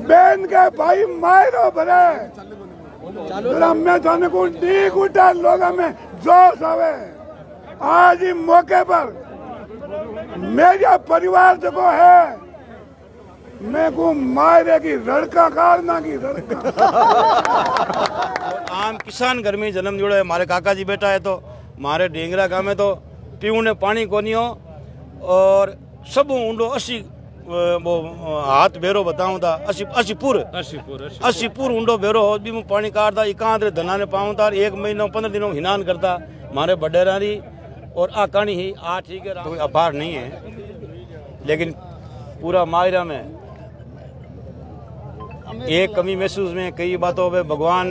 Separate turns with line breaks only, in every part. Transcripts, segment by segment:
बहन के भाई मायरो भरे मैं थाने को डी गुटा लोग में जोश आवे। आज ही मौके पर मेरा परिवार जो है मैं को मायरे की रड़का कारना की रड़का।
आम किसान घर में जन्म जोड़े हमारे काका जी बेटा है तो हमारे ढेंगरा गाँव में तो पीने पानी कोनी हो और सब ऊंडो 80 वो हाथ बेरो बताऊं था 80 पूर ऊंडो बेरो हो भी पानी काटता एकांत धना ने पाऊं था 1 महीना 15 दिनों हिनान करता हमारे बडेरारी और आ कहानी ही आ ठीक है कोई अपार नहीं है लेकिन पूरा मायरा में एक कमी महसूस में कई बातों पे भगवान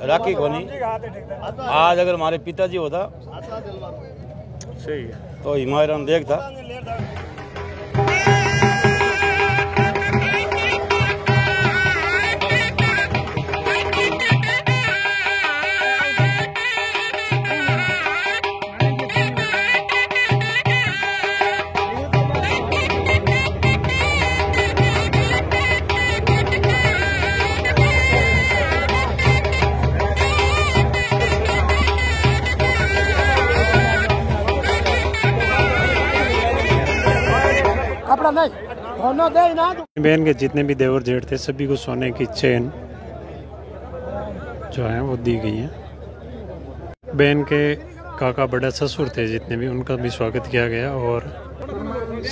राखी कोनी। आज अगर हमारे पिताजी होता सही है तो हिमायरा देखता।
बहन के जितने भी देवर जेठ थे सभी को सोने की चेन जो है वो दी गई है। बहन के काका बड़ा ससुर थे जितने भी उनका भी स्वागत किया गया और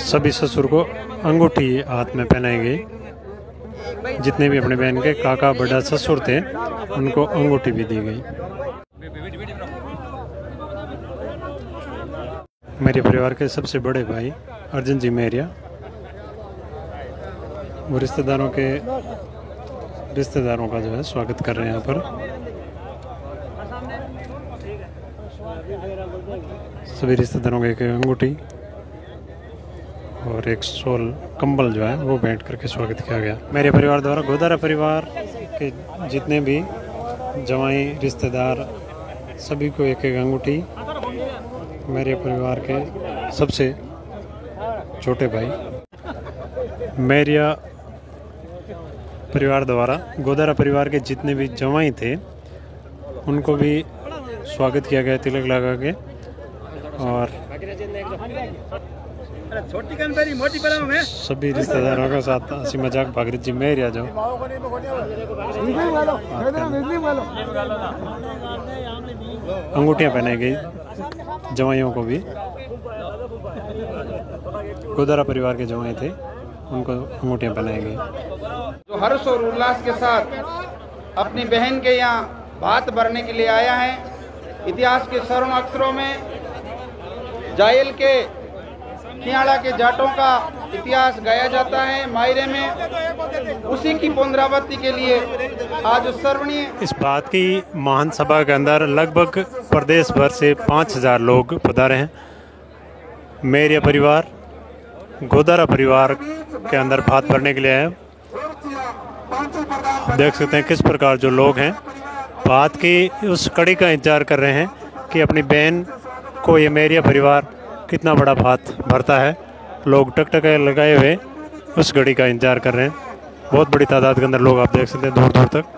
सभी ससुर को अंगूठी हाथ में पहनाई गई। जितने भी अपने बहन के काका बड़ा ससुर थे उनको अंगूठी भी दी गई। मेरे परिवार के सबसे बड़े भाई अर्जुन जी मेरिया वो रिश्तेदारों का जो है स्वागत कर रहे हैं यहाँ पर। सभी रिश्तेदारों के एक अंगूठी और एक शॉल कंबल जो है वो भेंट करके स्वागत किया गया। मेरे परिवार द्वारा गोदारा परिवार के जितने भी जवाई रिश्तेदार सभी को एक एक अंगूठी मेरे परिवार के सबसे छोटे भाई मेरिया परिवार द्वारा गोदारा परिवार के जितने भी जवाई थे उनको भी स्वागत किया गया तिलक लगा के। और सभी रिश्तेदारों के साथ हंसी मजाक भागीरथ जी मेरिया जो अंगूठियां पहनाई गई जवाइयों को भी। गोदारा परिवार के जवाई थे उनको अंगूठियां पहनाई गई।
जो हर्ष और उल्लास के साथ अपनी बहन के यहाँ बात भरने के लिए आया है। इतिहास के स्वर्ण अक्षरों में जायल के खियाड़ा के जाटों का इतिहास गाया जाता है मायरे में। उसी की पुनरावृत्ति के लिए आज स्वर्णीय
इस बात की महान सभा के अंदर लगभग प्रदेश भर से 5000 लोग पधारे हैं। मेरिया परिवार गोदारा परिवार के अंदर बात भरने के लिए आए। देख सकते हैं किस प्रकार जो लोग हैं बात की उस कड़ी का इंतजार कर रहे हैं कि अपनी बहन को ये मेरिया परिवार कितना बड़ा भात भरता है। लोग टकटके लगाए हुए उस घड़ी का इंतजार कर रहे हैं। बहुत बड़ी तादाद के अंदर लोग आप देख सकते हैं दूर दूर तक।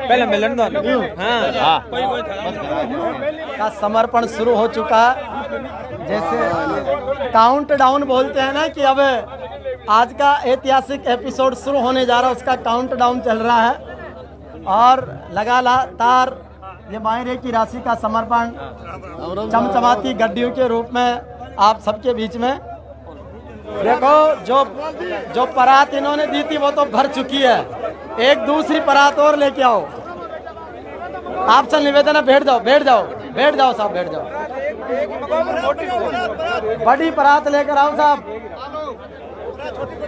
पहले मिलन दो का समर्पण शुरू हो चुका है। जैसे काउंट डाउन बोलते हैं ना कि अब आज का ऐतिहासिक एपिसोड शुरू होने जा रहा है, उसका काउंट डाउन चल रहा है और लगातार ये मायरे की राशि का समर्पण चमचमाती गड्डियों के रूप में आप सबके बीच में। देखो जो परात इन्होंने दी थी वो तो भर चुकी है, एक दूसरी परात और लेके आओ। आपसे निवेदन है बैठ जाओ साहब, बैठ जाओ। बड़ी परात लेकर आओ साहब।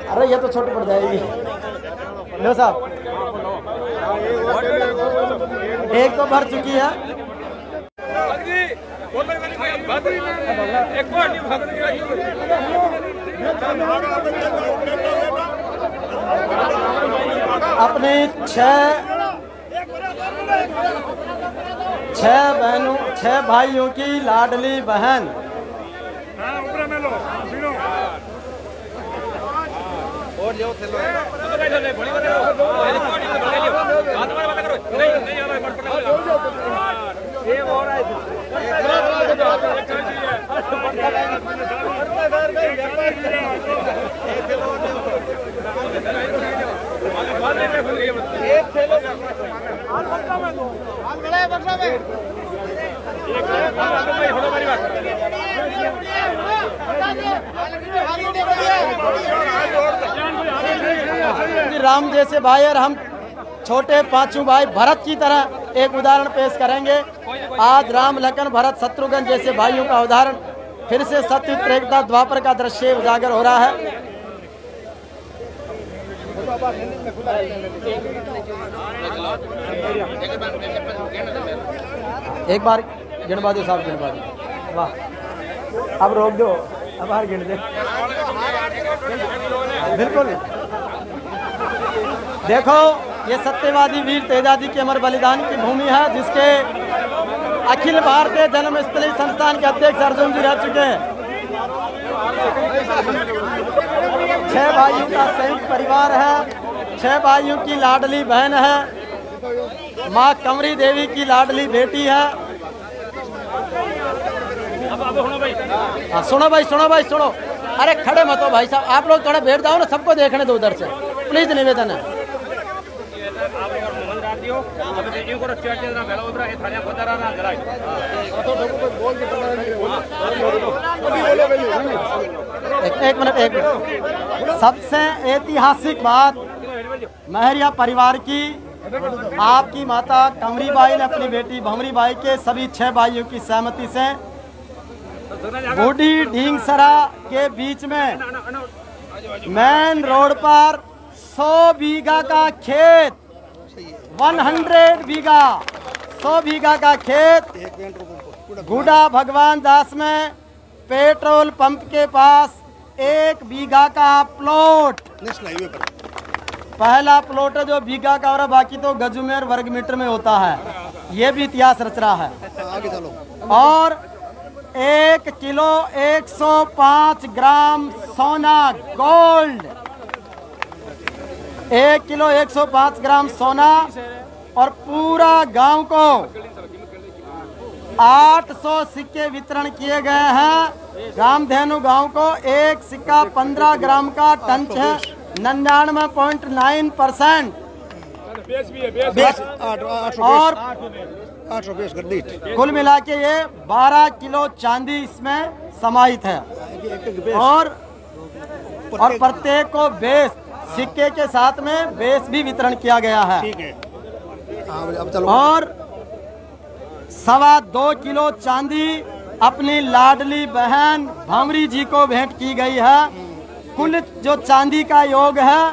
अरे ये तो छोटी पड़ जाएगी। लो साहब। एक तो भर चुकी है। अपनी छह भाइयों की लाडली बहन राम जैसे भाई और हम छोटे पांचों भाई भरत की तरह एक उदाहरण पेश करेंगे। आज राम लखन भरत शत्रुघ्न जैसे भाइयों का उदाहरण फिर से सत्य त्रेता द्वापर का दृश्य उजागर हो रहा है। एक बार गिनवा दो साहब, गिनवा दो। वाह, अब रोक दो, अब बाहर गिन दे। बिल्कुल देखो, ये सत्यवादी वीर तेजाजी के अमर बलिदान की भूमि है, जिसके अखिल भारतीय जन्मस्थली संस्थान के अध्यक्ष अर्जुन जी रह चुके हैं। 6 भाइयों का संयुक्त परिवार है, 6 भाइयों की लाडली बहन है, माँ कमरी देवी की लाडली बेटी है। सुनो भाई, सुनो भाई, सुनो। अरे खड़े मत हो भाई साहब, आप लोग थोड़ा बैठ जाओ ना, सबको देखने दो उधर से, प्लीज निवेदन है। एक मिनट। सबसे ऐतिहासिक बात महरिया परिवार की, आपकी माता कमरी बाई ने अपनी बेटी भंवरी बाई के सभी 6 भाइयों की सहमति से बूढ़ी ढींगसरा के बीच में मेन रोड पर 100 बीघा का खेत, 100 बीघा, 100 बीघा का खेत गुड़ा भगवान दास में पेट्रोल पंप के पास 1 बीघा का प्लॉट, पहला प्लॉट है जो बीघा का, और बाकी तो गजुमेर वर्ग मीटर में होता है। ये भी इतिहास रच रहा है। और 1 किलो 105 ग्राम सोना गोल्ड, 1 किलो 105 ग्राम सोना, और पूरा गांव को 800 सिक्के वितरण किए गए हैं। रामधेनु गांव को एक सिक्का 15 ग्राम का टंच है, 99.9%। और कुल मिला के ये 12 किलो चांदी इसमें समाहित है। और प्रत्येक को बेस, सिक्के के साथ में बेस भी वितरण किया गया है। और 2.25 किलो चांदी अपनी लाडली बहन भंवरी जी को भेंट की गई है। कुल जो चांदी का योग है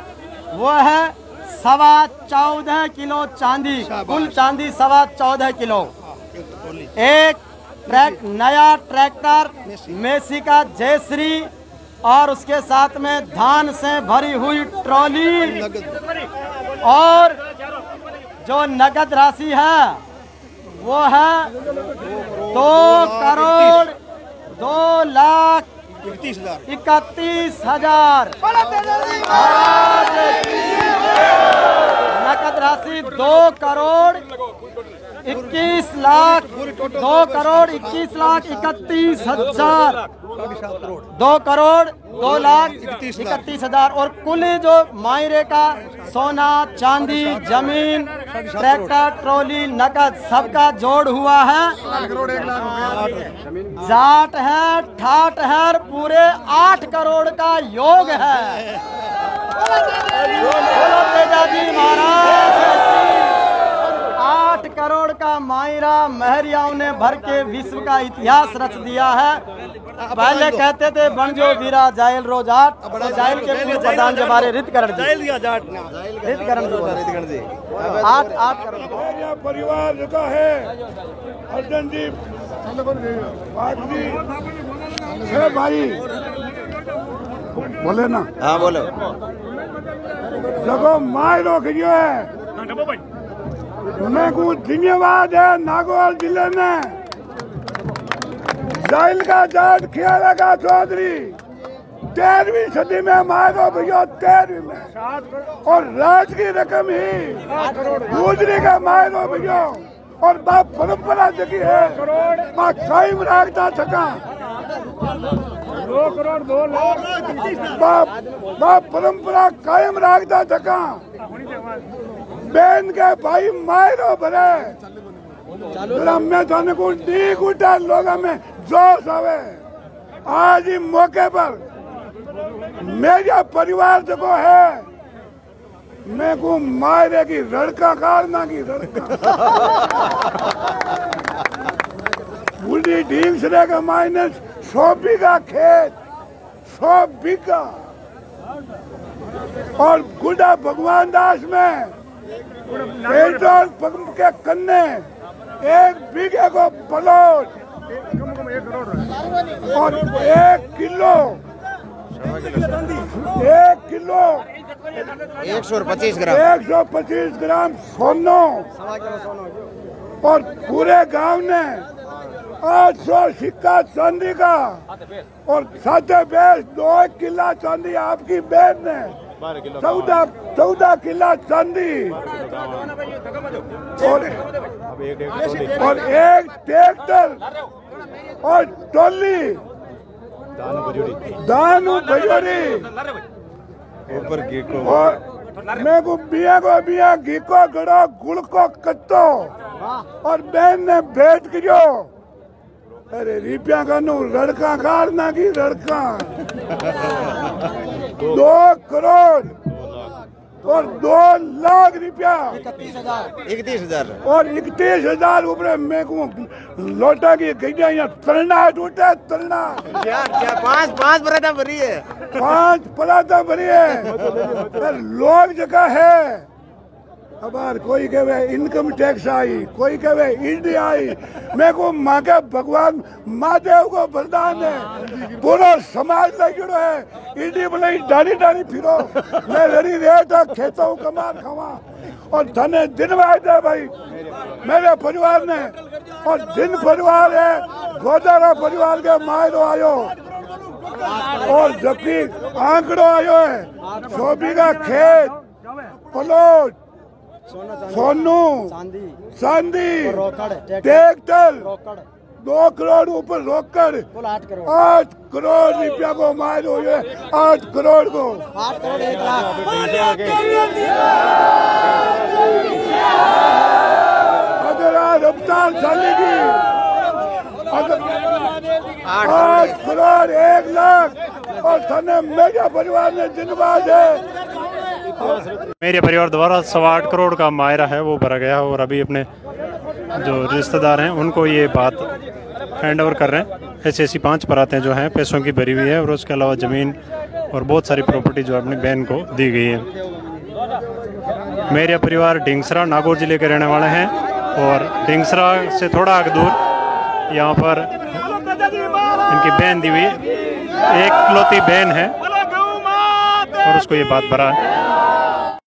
वो है 14.25 किलो चांदी, कुल चांदी 14.25 किलो। एक नया ट्रैक्टर मेसी का जयश्री, और उसके साथ में धान से भरी हुई ट्रॉली, और जो नगद राशि है वो है 2,31,000। नकद राशि 2,21,00,000, 2,21,31,000, 2,02,31,000। और कुल जो मायरे का सोना, चांदी, जमीन, ट्रैक्टर, ट्रॉली, नकद सबका जोड़ हुआ है, जाट है, ठाट है, पूरे 8 करोड़ का योग है। तेजाजी महाराज 8 करोड़ का मायरा महरियाओं ने भर के विश्व का इतिहास रच दिया है। पहले कहते थे बन जो वीरा जायल रो जाट, जायल के पूर्व प्रधान जो हमारे रितकरण जी, रितकरण जी आठ
मेरा परिवार जो है अर्जन जी भाई बोले ना।
हाँ बोलो।
जगो माय रोक है मैं को धन्यवाद है नागौर जिले में जाइल का जाट खियाला का चौधरी 13वीं सदी में मारो भैया 13वीं में और राज की रकम ही गुजरी का मारो भैया और बाप परंपरा जगी है माँ कायम रखता थका 2 करोड़ 2 लाख बाप परंपरा कायम रखता थका बहन के भाई मायरो भरे मैं थाने को ठीक उठा लोग में जोश आवे। आज ही मौके पर मेरा परिवार जो है मैं को मायरे की लड़का काटना की लड़का बुढ़ी ढींग से का माइनस 100 बीघा खेत 100 बीघा और गुडा भगवान दास में पेट्रोल पंप के कन्ने 1 बीघे को प्लॉट और 1 किलो
125 ग्राम
125 ग्राम सोनो और पूरे गांव ने 800 सिक्का चांदी का और साथे बेच 2 किला चांदी आपकी बहन ने 14 किला चांदी और 1 ट्रैक्टर और टोली दानू भजोरी और मैं को बिया घी को गड़ो गुड़ को कट्टो और बहन ने भेंट करो। अरे रुपया का नू लड़का काटना की लड़का 2 करोड़ और 2 लाख रुपया
31,000
और 31,000 ऊपर मैं को लोटा की गैया यहाँ तलना टूटे तलना
क्या 5 पराठा भरी है
5 पराठा भरी है लोग जगह है। अब कोई कहे इनकम टैक्स आई कोई कहे ईडी आई मैं को माँ के भगवान महादेव को बलिदान है पूरा समाज लग जुड़ो है ईडी बोले डाली डाली फिरो मैं लड़ी रेट खेता हूँ कमा खावा और धने दिन में आए थे भाई मेरे परिवार ने और दिन परिवार है गोदारा परिवार के मायरो आयो और जबकि आंकड़ो आयो है 100 बीघा खेत प्लॉट सोनू चांदी ट्रैक्टर 2 करोड़ ऊपर रोकड़ 8 करोड़ रुपया को मारो ये 8 करोड़ को
8 करोड़ 1 लाख
अगर आज रफ्तार चलेगी अगर 8 करोड़ 1 लाख और थाने मेरा परिवार ने जिनबाद है
मेरे परिवार द्वारा 8.25 करोड़ का मायरा है वो भरा गया और अभी अपने जो रिश्तेदार हैं उनको ये बात हैंड ओवर कर रहे हैं। ऐसी 5 परातें जो हैं पैसों की भरी हुई है और उसके अलावा ज़मीन और बहुत सारी प्रॉपर्टी जो अपनी बहन को दी गई है। मेरा परिवार ढींगसरा नागौर जिले के रहने वाले हैं और ढींगसरा से थोड़ा आगे दूर यहाँ पर इनकी बहन दी हुई एकलौती बहन है और उसको ये बात भरा है।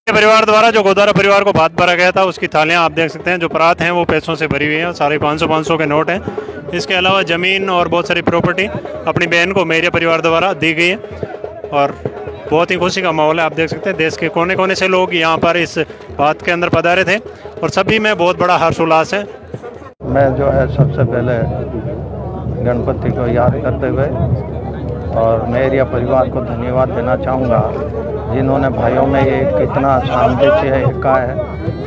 परिवार द्वारा जो गोदारा परिवार को बात भरा गया था उसकी थालियां आप देख सकते हैं जो परात हैं वो पैसों से भरी हुई हैं। सारे 500 के नोट हैं। इसके अलावा ज़मीन और बहुत सारी प्रॉपर्टी अपनी बहन को मेरे परिवार द्वारा दी गई है और बहुत ही खुशी का माहौल है। आप देख सकते हैं देश के कोने कोने से लोग यहाँ पर इस बात के अंदर पधारे थे और सभी में बहुत बड़ा हर्षोल्लास है।
मैं जो है सबसे पहले गणपति को याद करते हुए और मेरे परिवार को धन्यवाद देना चाहूँगा जिन्होंने भाइयों में ये कितना सामंजस्य एकता है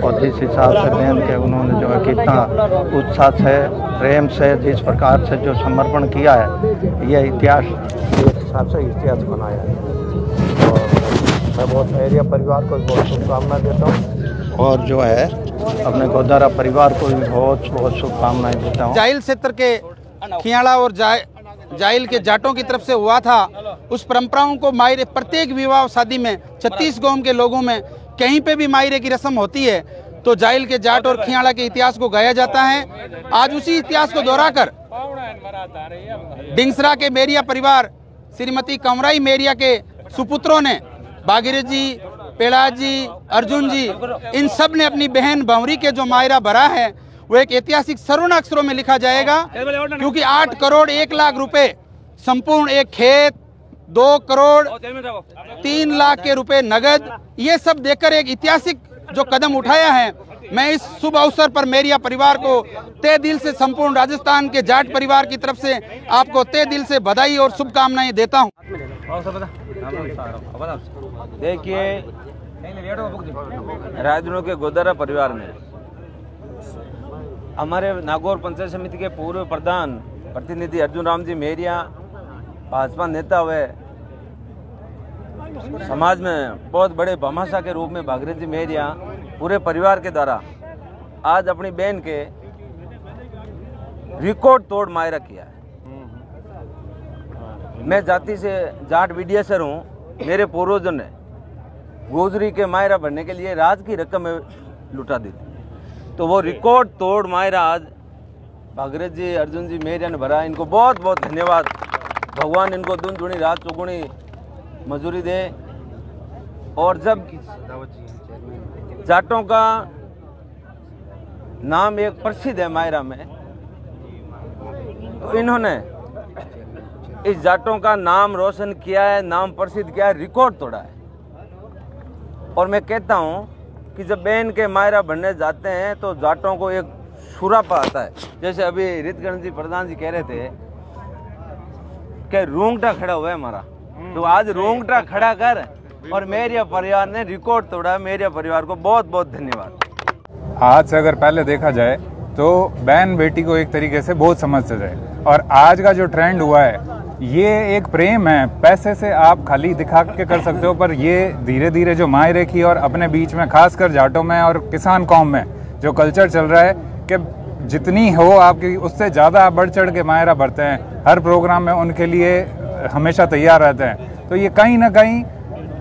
और जिस हिसाब से बहन के उन्होंने जो है कितना उत्साह से प्रेम से जिस प्रकार से जो समर्पण किया है ये इतिहास के हिसाब से इतिहास बनाया है। और मैं बहुत मेरे परिवार को बहुत शुभकामनाएं देता हूँ और जो है अपने गोदारा परिवार को भी बहुत बहुत शुभकामनाएं देता हूँ।
जाइल क्षेत्र के खियाड़ा और जाइल के जाटों की तरफ से हुआ था, उस परंपराओं को मायरे प्रत्येक विवाह शादी में 36 गांव के लोगों में कहीं पे भी मायरे की रस्म होती है तो जाइल के जाट और खियाड़ा के इतिहास को गाया जाता है। आज उसी इतिहास को दोहराकर डिंगसरा के मेरिया परिवार श्रीमती कंवराई मेरिया के सुपुत्रों ने भागीरथ जी, पेड़ा जी, अर्जुन जी, इन सब ने अपनी बहन भंवरी के जो मायरा भरा है वो एक ऐतिहासिक स्वर्ण अक्षरों में लिखा जाएगा, क्योंकि 8 करोड़ 1 लाख रुपए संपूर्ण एक खेत, 2 करोड़ 3 लाख के रुपए नगद, ये सब देकर एक ऐतिहासिक जो कदम उठाया है। मैं इस शुभ अवसर पर मेरिया परिवार को तहे दिल से, संपूर्ण राजस्थान के जाट परिवार की तरफ से आपको तहे दिल से बधाई और शुभकामनाएं देता हूं।
देखिए, राजनों के गोदारा परिवार में हमारे नागौर पंचायत समिति के पूर्व प्रधान प्रतिनिधि अर्जुन राम जी मेरिया, भाजपा नेता हुए, समाज में बहुत बड़े भामाशाह के रूप में भागीरथ जी मेरिया पूरे परिवार के द्वारा आज अपनी बहन के रिकॉर्ड तोड़ मायरा किया है। मैं जाति से जाट विडियासर हूँ। मेरे पूर्वजों ने गोजरी के मायरा भरने के लिए राज की रकम लुटा दी थी, तो वो रिकॉर्ड तोड़ मायरा आज भागीरथ जी, अर्जुन जी मेरिया ने भरा। इनको बहुत बहुत धन्यवाद। भगवान इनको दून दुनी रात चौगुनी मजूरी दे। और जब जाटों का नाम एक प्रसिद्ध है मायरा में, तो इन्होंने इस जाटों का नाम रोशन किया है, नाम प्रसिद्ध किया है, रिकॉर्ड तोड़ा है। और मैं कहता हूं कि जब बहन के मायरा बनने जाते हैं तो जाटों को एक सुरापा आता है। जैसे अभी रितगण जी प्रधान जी कह रहे थे कि रोंगटा खड़ा हुआ है हमारा, तो आज रोंगटा खड़ा कर और मेरिया परिवार ने रिकॉर्ड तोड़ा। मेरिया परिवार को बहुत बहुत धन्यवाद।
आज से अगर पहले देखा जाए तो बहन बेटी को एक तरीके से बहुत समझते थे, और आज का जो ट्रेंड हुआ है ये एक प्रेम है। पैसे से आप खाली दिखा के कर सकते हो, पर ये धीरे धीरे जो मायरे की और अपने बीच में खासकर जाटों में और किसान कौम में जो कल्चर चल रहा है कि जितनी हो आपकी उससे ज़्यादा आप बढ़ चढ़ के मायरा भरते हैं, हर प्रोग्राम में उनके लिए हमेशा तैयार रहते हैं। तो ये कहीं ना कहीं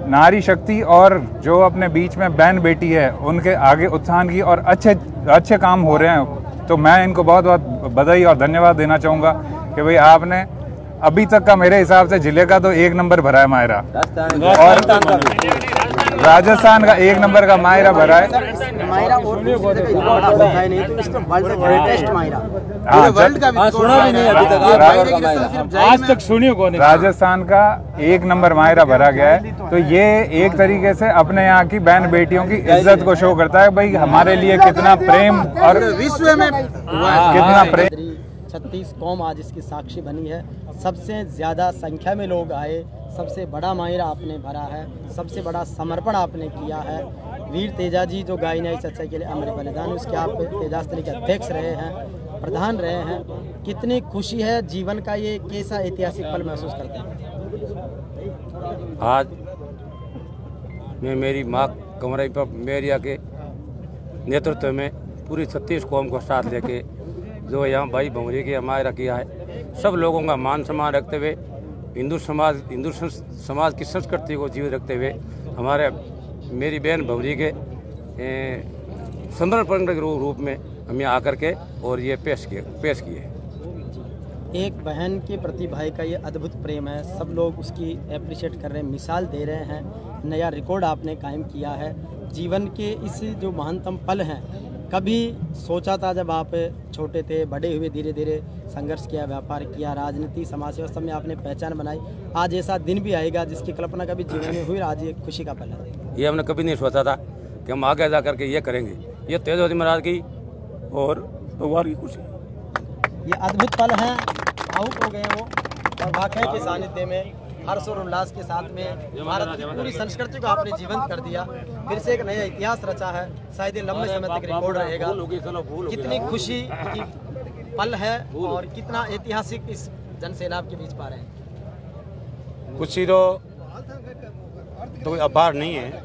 नारी शक्ति और जो अपने बीच में बहन बेटी है उनके आगे उत्थान की और अच्छे काम हो रहे हैं। तो मैं इनको बहुत बहुत बधाई और धन्यवाद देना चाहूँगा कि भाई आपने अभी तक का मेरे हिसाब से जिले का तो 1 नंबर भरा है मायरा, और राजस्थान का 1 नंबर का मायरा भरा है।
मायरा और नहीं तो इसमें वर्ल्ड ग्रेटेस्ट मायरा,
वर्ल्ड का
सुना भी नहीं अभी तक, आज तक सुनियो कौन।
राजस्थान का 1 नंबर मायरा भरा गया है। तो ये एक तरीके से अपने यहाँ की बहन बेटियों की इज्जत को शो करता है, भाई हमारे लिए कितना प्रेम और
विश्व में
कितना प्रेम।
36 कौम आज इसकी साक्षी बनी है। सबसे ज़्यादा संख्या में लोग आए, सबसे बड़ा मायरा आपने भरा है, सबसे बड़ा समर्पण आपने किया है। वीर तेजा जी जो गाय न्याय सच्चाई के लिए अमर बलिदान, उसके आप तेजास्त्री के अध्यक्ष रहे हैं, प्रधान रहे हैं। कितनी खुशी है, जीवन का ये कैसा ऐतिहासिक पल महसूस करते हैं?
आज मैं मेरी माँ कंवराई मेरिया के नेतृत्व में पूरी 36 कौम को साथ लेके जो यहाँ भाई भंवरी के मायरा किया है, सब लोगों का मान सम्मान रखते हुए हिंदू समाज की संस्कृति को जीवित रखते हुए हमारे मेरी बहन भंवरी के समर्पण के रूप में हम यहाँ आकर के और ये पेश किए।
एक बहन के प्रति भाई का ये अद्भुत प्रेम है, सब लोग उसकी अप्रिशिएट कर रहे हैं, मिसाल दे रहे हैं। नया रिकॉर्ड आपने कायम किया है। जीवन के इस जो महानतम पल हैं, कभी सोचा था जब आप छोटे थे, बड़े हुए, धीरे धीरे संघर्ष किया, व्यापार किया, राजनीति, समाज सेवा, सब में आपने पहचान बनाई। आज ऐसा दिन भी आएगा जिसकी कल्पना कभी जीवन में हुई, आज ये खुशी का पल है।
ये हमने कभी नहीं सोचा था कि हम आगे जा करके ये करेंगे। ये तेजस्वी महाराज की और भगवान की खुशी,
ये अद्भुत पल हैं। भावुक हो गए वो, और वाकई के सानिध्य में हर्ष और उल्लास के साथ में भारत की पूरी संस्कृति को आपने जीवंत कर दिया। फिर से एक नया इतिहास रचा है, शायद ये लंबे समय तक रिकॉर्ड रहेगा। कितनी खुशी की पल है और कितना ऐतिहासिक इस जनसेना आपके बीच पा रहे हैं।
खुशी तो कोई अपार नहीं है,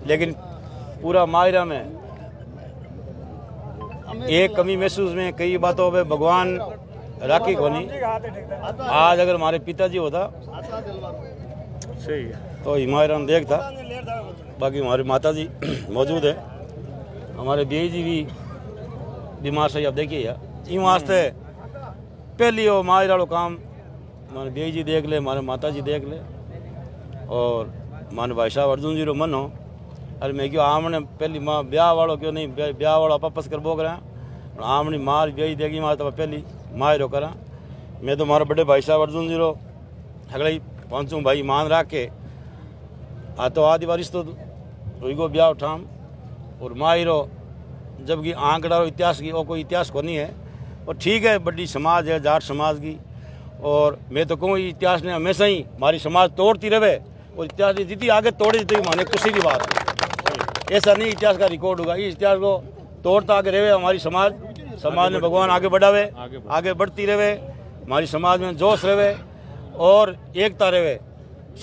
लेकिन पूरा मायरा में एक कमी महसूस में कई बातों पे भगवान राखी कोनी। आज अगर हमारे पिताजी होता
सही है
तो हिमायरान देखता, बाकी हमारी माताजी मौजूद है, हमारे बेई जी भी बीमार से आप देखिए यार, इन वास्ते पहली वो मायर वालों काम माने बेई जी देख ले, हमारे माता जी देख ले, और माने भाई साहब अर्जुन जी रो मन हो। अरे मैं क्यों आमने पहली माँ ब्याह वालों क्यों नहीं ब्याह वाला वापस कर बोक रहा आमनी मार बेई देगी मार तो पहली माँ रो करा। मैं तो हमारे बड़े भाई साहब अर्जुन जी रो अगले पांचों भाई मान रख के आ तो आदि बारिश तो रुईगो ब्याह उठाम और माँ रो जबकि आंकड़ा इतिहास की और कोई इतिहास को नहीं है। और ठीक है बड़ी समाज है जाट समाज की, और मैं तो कहूँ इतिहास ने हमेशा ही हमारी समाज तोड़ती रहे और इतिहास ने जितनी आगे तोड़े जितनी माने खुशी की बात है। ऐसा नहीं इतिहास का रिकॉर्ड होगा, इस इतिहास को तोड़ता आगे रहे हमारी समाज में भगवान आगे बढ़ावे, आगे बढ़ती रहे, हमारी समाज में जोश रहे और एकता रहे।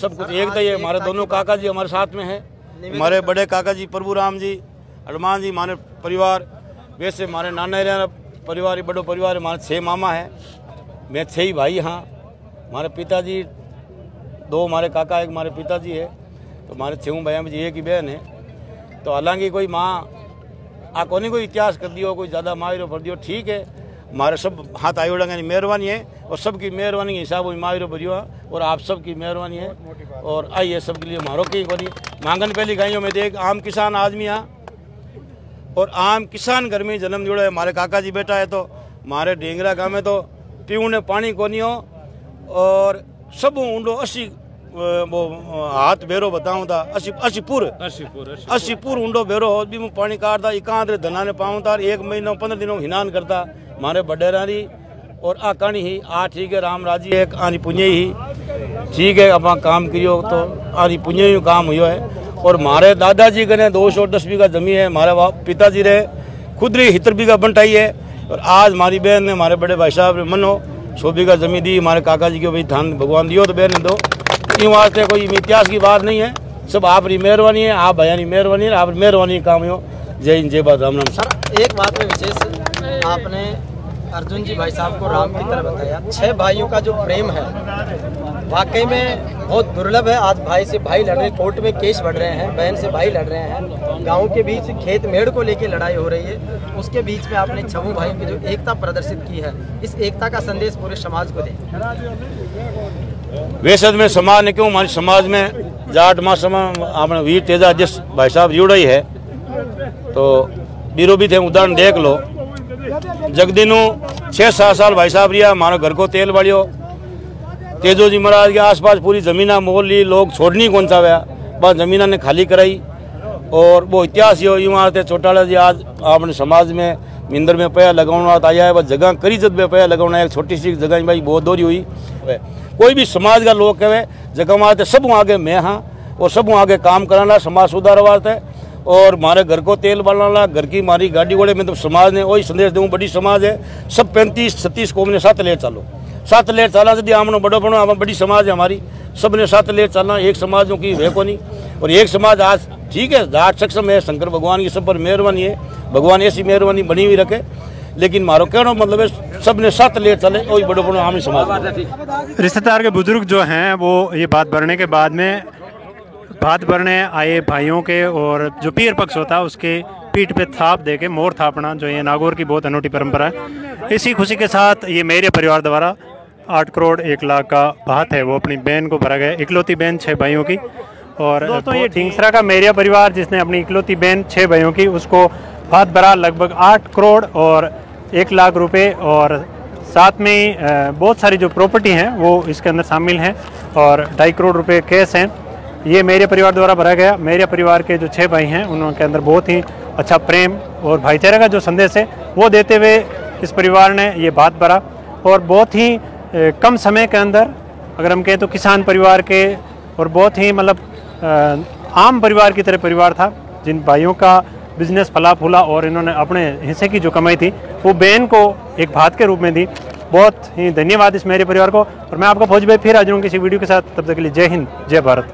सब कुछ एकता ही है। हमारे दोनों काका जी हमारे साथ में है, हमारे बड़े काका जी प्रभु राम जी हनुमान जी हमारे परिवार, वैसे हमारे नाना परिवार ही बड़ो परिवार, हमारे 6 मामा है, मैं 6 ही भाई। हाँ हमारे पिताजी 2 हमारे काका एक हमारे पिताजी है, तो हमारे 6 भाई में एक ही बहन है। तो हालांकि कोई माँ आ कोई कोई इतिहास कर दियो, कोई ज़्यादा मायरो भर दियो, ठीक है हमारे सब हाथ आई उड़ेंगे मेहरबानी है, और सबकी मेहरबानी के हिसाब से मायरो भरियो, और आप सबकी मेहरबानी है। और आइए सबके लिए मारो की कोई मांगन पहली गाइयों में देख आम किसान आदमी यहाँ, और आम किसान घर में जन्म जुड़ा है। हमारे काका जी बेटा है, तो हमारे ढेंगरा गाँव में तो पीने पानी को नहीं हो, और सब ऊंडो 80 वो हाथ बेरो बताऊँ था 80 पूर ऊंडो बेरो हो भी मैं पानी काटता एकांत धना ने पाऊँ था 1 महीना 15 दिनों हिनान करता हमारे बडेरानी। और आ कहानी ही आ ठीक है राम राजी है, आनी पुण्य ही ठीक है, अपना काम करियो तो आनी पुण्य ही काम हुआ है। और हमारे दादाजी के 210 बीघा जमीन है, हमारे पिताजी रहे खुद री 70 बीघा बंटाई है, और आज हमारी बहन ने हमारे बड़े भाई साहब ने मनो 100 बीघा जमीन दी हमारे काका जी को, भाई धान भगवान दियो तो बहन ने दो। इन वास्ते कोई इतिहास की बात नहीं है, सब आपकी मेहरबानी है, आप भैया की मेहरबानी है, आप मेहरबानी काम हो। जय हिंद जय बात राम राम।
सर एक बात में विशेष आपने अर्जुन जी भाई साहब को राम की तरह बताया, 6 भाइयों का जो प्रेम है वाकई में बहुत दुर्लभ है। आज भाई से भाई लड़ रहे, कोर्ट में केस बढ़ रहे हैं, बहन से भाई लड़ रहे हैं, गांव के बीच खेत मेड़ को लेके लड़ाई हो रही है, उसके बीच में आपने 6 भाइयों की जो एकता प्रदर्शित की है, इस एकता का संदेश पूरे समाज को दें।
वैसे में समाज ने क्यों हमारे समाज में जाट मासमा आपने वीर तेजा जिस भाई साहब जुड़ा ही है, तो बीरो भी थे उदाहरण देख लो। जगदिनू 6-7 साल भाई साहब रिया, हमारे घर को तेल बाड़ियो, तेजो जी महाराज के आसपास पूरी जमीना मोल ली, लोग छोड़नी कौन सा हुआ, बस जमीना ने खाली कराई। और वो इतिहास यो यूँ आते चौटाला जी आज आपने समाज में मिंदर में पैया लगाना आया है, बस जगह करीजत में पैया लगाना, एक छोटी सी जगह भाई बहुत दूरी हुई। कोई भी समाज का लोग कहे जगह में आते सब आगे मैं हाँ, और सब आगे काम कराना समाज सुधार वास्ते, और हमारे घर को तेल बालना, घर की हमारी गाड़ी घोड़े में तो समाज ने वही संदेश दूँ, बड़ी समाज है, सब 35-36 कौम ने 7 लेट चालो, 7 लेट चला यदि आमनो बड़ो बनो आम बड़ी समाज है हमारी, सब ने 7 लेट चलना, एक समाजों की वे को नहीं। और एक समाज आज ठीक है जाट सक्षम है, शंकर भगवान की सब पर मेहरबानी है, भगवान ऐसी मेहरबानी बनी हुई रखे, लेकिन मारो कहना मतलब है सब ने 7 लेट चले वही बड़ो बनो आम समाज।
रिश्तेदार के बुजुर्ग जो हैं वो ये बात बढ़ने के बाद में बात बढ़ने आए भाइयों के, और जो पीर पक्ष होता है उसके पीठ पे थाप दे के मोर थापना, जो ये नागौर की बहुत अनूठी परंपरा है। इसी खुशी के साथ ये मेरे परिवार द्वारा 8 करोड़ 1 लाख का भात है वो अपनी बहन को भरा गया, इकलौती बहन 6 भाइयों की। और दोस्तों ये ढींगसरा का मेरिया परिवार जिसने अपनी इकलौती बहन 6 भाइयों की उसको भात भरा लगभग 8 करोड़ और 1 लाख रुपए, और साथ में ही बहुत सारी जो प्रॉपर्टी हैं वो इसके अंदर शामिल हैं, और 2.5 करोड़ रुपए कैश हैं। ये मेरे परिवार द्वारा भरा गया। मेरे परिवार के जो 6 भाई हैं उनके अंदर बहुत ही अच्छा प्रेम और भाईचारे का जो संदेश है वो देते हुए इस परिवार ने ये भात भरा, और बहुत ही कम समय के अंदर अगर हम कहें तो किसान परिवार के, और बहुत ही मतलब आम परिवार की तरह परिवार था, जिन भाइयों का बिजनेस फला फूला और इन्होंने अपने हिस्से की जो कमाई थी वो बहन को एक भात के रूप में दी। बहुत ही धन्यवाद इस मेरे परिवार को, और मैं आपका फौज भाई फिर आ जाऊँगा किसी वीडियो के साथ। तब तक के लिए जय हिंद जय भारत।